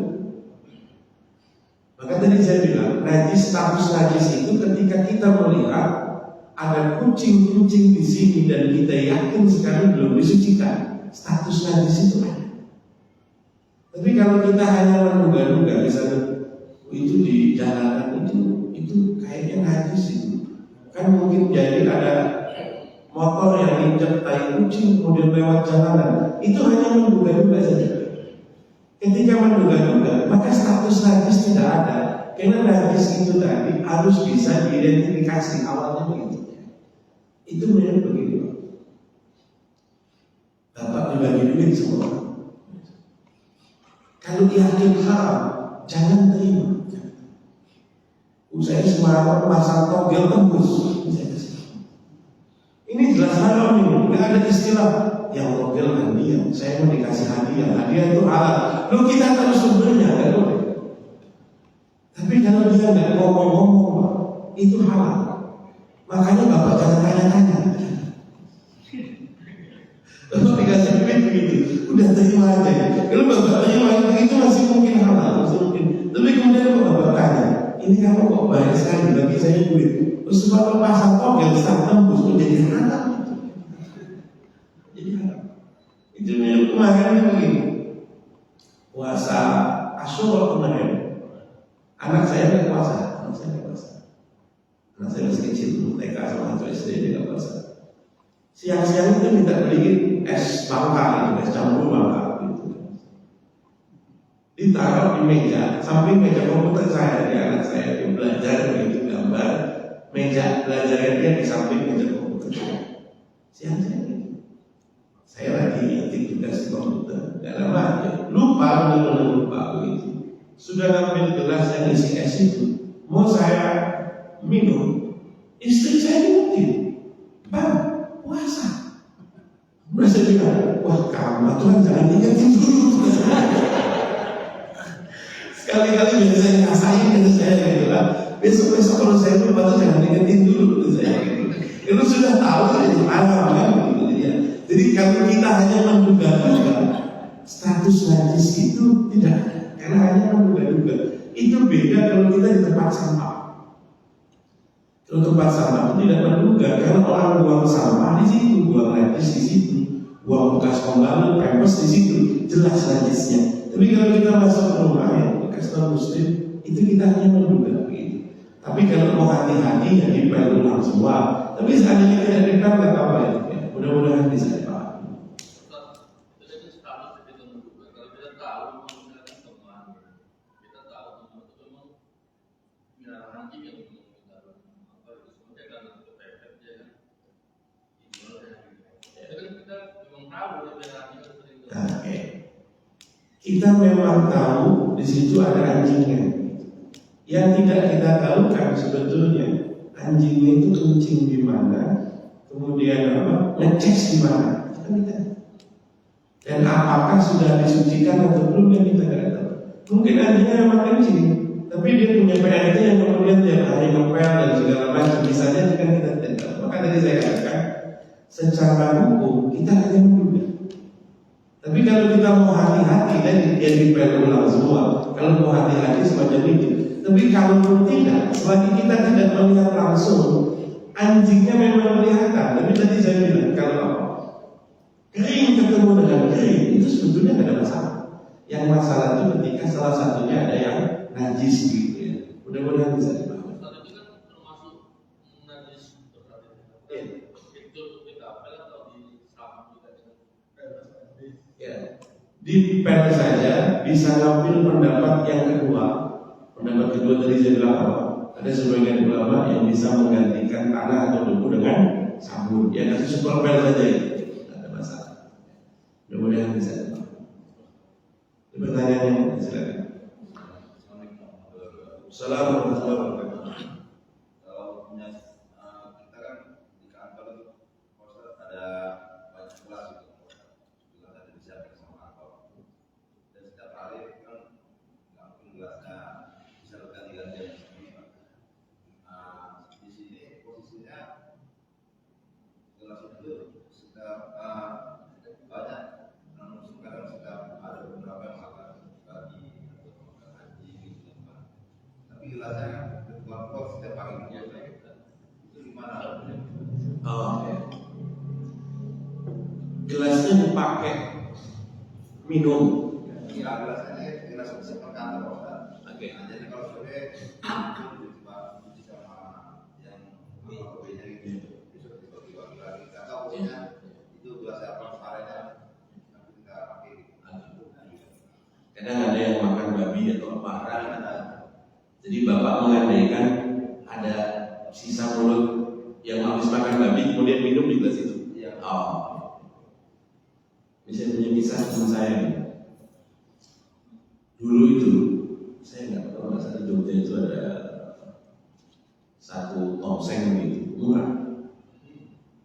Maka tadi saya bilang, najis status najis itu ketika kita melihat ada kucing-kucing di sini dan kita yakin sekali belum disucikan, status najis itu ada. Tapi kalau kita hanya menduga-duga, misalnya itu di jalanan itu kayaknya najis itu, kan mungkin jadi ada motor yang injak tai kucing kemudian lewat jalanan, itu hanya menduga-duga saja. Ketika menduga-duga, maka status najis tidak ada, karena najis itu tadi harus bisa diidentifikasi awalnya begitu. Itu memang begitu. Bapak dibagi duit semua orang. Kalau yakin haram, jangan terima. Saya semalam pasang togel tembus. Ini jelas haram ini, nggak ada istilah yang togel hadiah. Saya mau dikasih hadiah, hadiah itu halal. Lu kita tahu sumbernya, nggak boleh. Tapi kalau dia nggak ngomong-ngomong, itu halal. Makanya bapak jangan tanya-tanya. Bapak dikasih duit begitu, udah terima aja. Kalau bapak terima itu masih mungkin halal, masih mungkin. Tapi kemudian bapak tanya, ini kamu kok baik sekali bagi saya duit. Terus bapak pasang togel saat tembus menjadi halal. Jadi halal. Itu yang kemarin begini. Puasa Asyura kemarin, anak saya nggak puasa, anak saya masih kecil, TK sama SD dia nggak puasa. Siang-siang itu minta beliin es bangka, es campur bangka gitu. Ditaruh di meja, samping meja komputer saya, di anak saya dia belajar begitu gambar, meja belajarnya dia di samping meja komputer saya. Siang-siang itu, saya lagi ngetik tugas di komputer, nggak lama aja, lupa benar-benar lupa begitu. Sudah ngambil gelas yang isi es itu, mau saya minum, istri saya ngikutin, Bang, puasa. Udah saya bilang, wah kamu Tuhan jangan ingetin dulu. Sekali-kali biar saya ngasain dengan saya gitu lah. Besok-besok kalau saya lupa tuh jangan ingetin dulu saya gitu. Itu sudah tahu itu haram kan gitu ya. Jadi kalau kita hanya menduga-duga, status najis itu tidak ada, karena hanya menduga-duga. Itu beda kalau kita di tempat sampah. Kalau tempat sampah itu tidak menduga, karena orang buang sampah di situ, buang najis di situ, buang bekas pembalut, pempes di situ, jelas najisnya. Tapi kalau kita masuk ke rumah ya, bekas non-muslim, itu kita hanya menduga begitu. Tapi kalau mau hati-hati ya dipel ulang semua. Tapi seandainya tidak dipel nggak apa-apa ya. Mudah-mudahan bisa dipahami. Jadi status kita menduga. Kalau kita tahu misalnya teman, kita tahu teman itu memang nanti yang kita apa itu sebenarnya kan untuk efek dia kan dijual ya. Itu kan kita memang tahu dia nanti kan sering. Oke. Kita memang tahu di situ ada anjingnya. Yang tidak kita tahu kan sebetulnya anjingnya itu kencing di mana, kemudian apa, ngecek di mana, kita tidak. Dan apakah sudah disucikan atau belum yang kita tidak tahu. Mungkin anjingnya memang kencing, tapi dia punya PRT yang kemudian tiap hari ngepel dan segala macam, misalnya kan kita tidak tahu. Maka tadi saya katakan, secara hukum kita hanya menduga. Tapi kalau kita mau hati-hati kan dia dipel ulang semua. Kalau mau hati-hati semacam itu. Tapi kalau tidak, selagi kita tidak melihat langsung, anjingnya memang kelihatan. Tapi tadi saya bilang kalau apa? Kering ketemu dengan kering itu sebetulnya tidak ada masalah. Yang masalah itu ketika salah satunya ada yang najis gitu ya. Mudah-mudahan bisa dipahami. Itu kan termasuk najis berarti. Iya. Itu kita apel atau di sama juga. di pen saja bisa ngambil pendapat yang kedua. Pendapat kedua tadi saya bilang apa? Ada sebagian ulama yang bisa menggantikan tanah atau debu dengan sabun. Ya kasih super pen saja itu, tidak ada masalah. Mudah-mudahan bisa. Ini pertanyaannya, silakan. Assalamualaikum warahmatullahi wabarakatuh. Kalau punya kita kan di kantor itu ada banyak kelas gitu, juga ada disiapkan sama kantor. Dan setiap hari kan nggak mungkin kelasnya bisa berganti-ganti. Di sini posisinya kelas itu setiap banyak, namun sekarang setiap ada beberapa yang makan bagi atau makan haji gitu. Tapi kelasnya kan kelompok setiap pagi itu gimana? Oh, ya. Gelasnya dipakai minum. Ya gelasnya gelas seperti kantor kan. Oke. Nah, jadi kalau sore itu cuma cuci sama yang kopinya gitu. Besok dibagi lagi. Kita tahu punya itu gelas apa kemarinnya nanti kita pakai. Kadang ada yang makan babi atau apa. Jadi bapak mengandaikan ada sisa mulut yang habis makan babi kemudian minum di gelas itu. Iya. Oh. Bisa punya kisah teman saya. Dulu itu saya nggak tahu masa di Jogja itu ada satu tongseng gitu murah.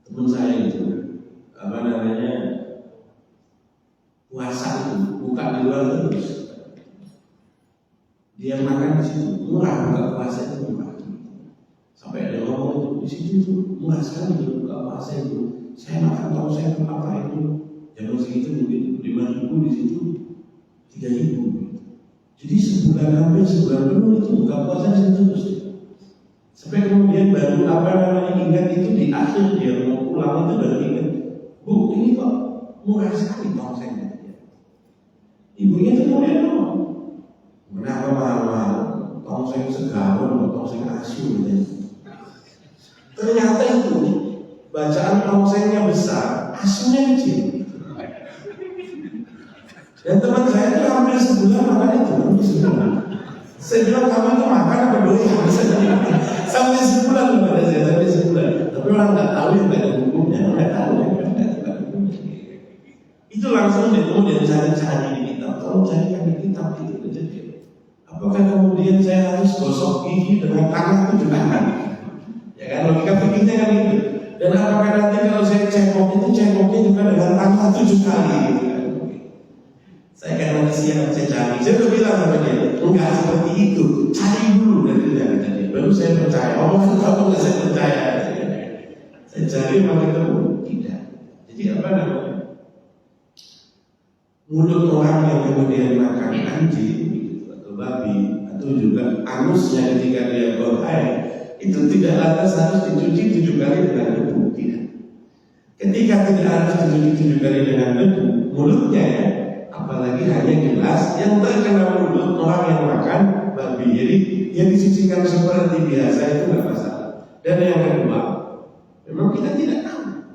Teman saya itu apa namanya puasa itu buka di luar terus. Dia makan di situ murah, buka puasa itu murah. Sampai ada yang ngomong itu di situ itu murah sekali itu buka puasa itu. Saya makan tongseng apa itu jam segitu mungkin 5.000 di situ 3.000. Jadi sebulan hampir sebulan penuh itu buka puasa di situ terus. Sampai kemudian baru apa namanya ingat itu di akhir dia mau pulang itu baru ingat, Bu ini kok murah sekali tongsengnya. Ibunya tuh kemudian ngomong, kenapa mahal-mahal? Tongseng segawon, tongseng asu gitu. Ternyata itu bacaan tongsengnya besar, asunya kecil. Dan teman saya itu hampir sebulan makan itu, hampir sebulan. Saya bilang kamu itu makan apa doyan? Sampai sebulan kepada saya, sampai sebulan. Tapi orang nggak tahu yang nggak ada hukumnya, nggak tahu yang nggak ada hukumnya. Itu langsung dia kemudian cari-cari di kitab, tolong carikan di kitab itu jadi. Apakah kemudian saya harus gosok gigi dengan tangan 7 kali? Ya kan logika pikirnya kan gitu. Dan apakah nanti kalau saya cekok itu cekoknya juga dengan tangan 7 kali gitu kan? Saya kan manusia yang saya cari. Saya udah bilang sama dia, enggak seperti itu. Cari dulu dari dia. Baru saya percaya. Omongan kamu nggak saya percaya. Saya cari maka ketemu tidak. Jadi apa namanya? Mulut orang yang kemudian makan anjing atau babi atau juga anusnya ketika dia buang air itu tidak lantas harus dicuci 7 kali dengan debu. Tidak. Ketika tidak harus dicuci 7 kali dengan debu, mulutnya ya. Apalagi hanya gelas yang terkena mulut orang yang makan babi. Jadi yang disucikan seperti biasa itu nggak masalah. Dan yang kedua, memang kita tidak tahu.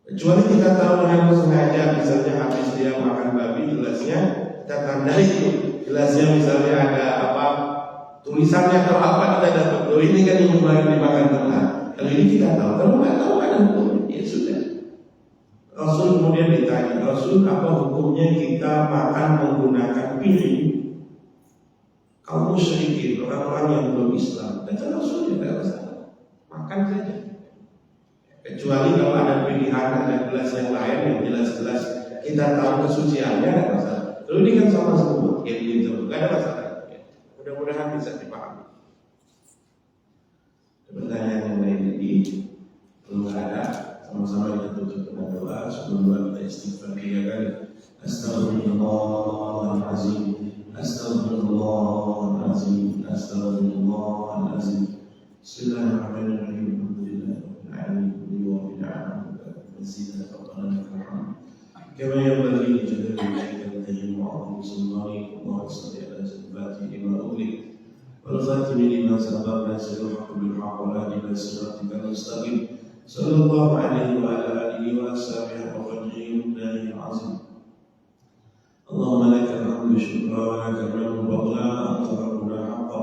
Kecuali kita tahu dengan sengaja, misalnya habis dia makan babi gelasnya kita tandai itu gelasnya misalnya ada apa tulisannya atau apa kita dapat. Oh ini kan yang kemarin dimakan tengah. Kalau ini kita tahu. Kalau nggak tahu ada hukum, ya sudah. Rasul kemudian ditanya, Rasul apa hukumnya kita makan menggunakan piring? Kaum musyrikin, orang-orang yang belum Islam. Kata Rasul tidak masalah, makan saja. Kecuali kalau ada pilihan, ada gelas yang lain yang jelas-jelas kita tahu kesuciannya, tidak masalah. Lalu ini kan sama semua, yang gitu, tidak ada masalah. Mudah-mudahan bisa dipahami. Pertanyaan yang lain lagi, belum ada. Sama-sama kita tutup dengan doa sebelum doa kita istighfar 3 kali. Astaghfirullahaladzim, astaghfirullahaladzim, astaghfirullahaladzim. Bismillahirrahmanirrahim. Alhamdulillahirabbil alamin. Wassalatu wassalamu kama yanbaghi li jalali wajhika wa tayyib ma'ruf sallallahu wa sallam ala sayyidina wa ulil wal khatimi lima sabaqna sirruhu bil haqq wa la ilaha illa anta sallallahu alaihi wa ala alihi wa sahbihi wa qadrihi العظيم. اللهم لك الحمد شكرا ولك الملك فضلا، أنت ربنا حقا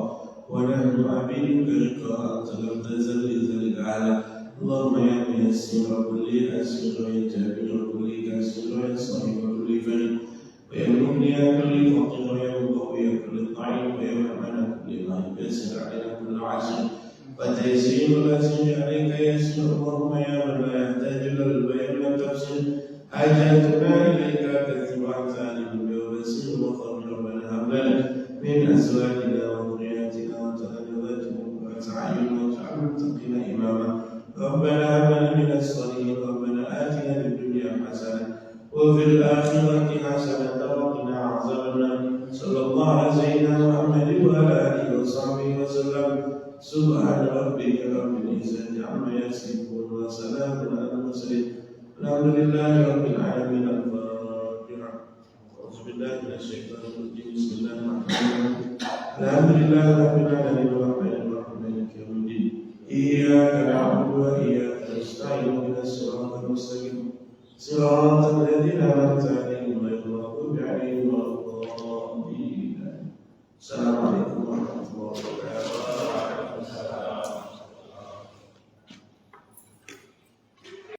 ونحن عبيدك رقا، أنت لم تزل ذل الأعلى. اللهم يا ميسر كل أسر ويا جابر كل كسر ويا صاحب كل فرد ويا مغني كل فقر ويا مقوي كل ضعيف ويا مأمن كل ضعيف يسر علينا كل عسر وتيسير الأسر عليك يسر. اللهم يا من لا يحتاج إلى البيان والتفسير حاجتنا إليك كثيرا سالم وبسير وخير. ربنا هب لنا من أزواجنا وذرياتنا قرة أعين واجعلنا متقين إماما. ربنا هب لنا من الصالحين. ربنا آتنا في الدنيا حسنة وفي الآخرة حسنة وقنا عذاب النار. صلى الله على سيدنا محمد وعلى آله وصحبه وسلم. سبحان ربك رب العزة عما يصفون وسلام على المرسلين الحمد لله رب العالمين. الفاتحة. أعوذ بالله من الشيطان الرجيم. بسم الله الرحمن الرحيم. الحمد لله رب العالمين.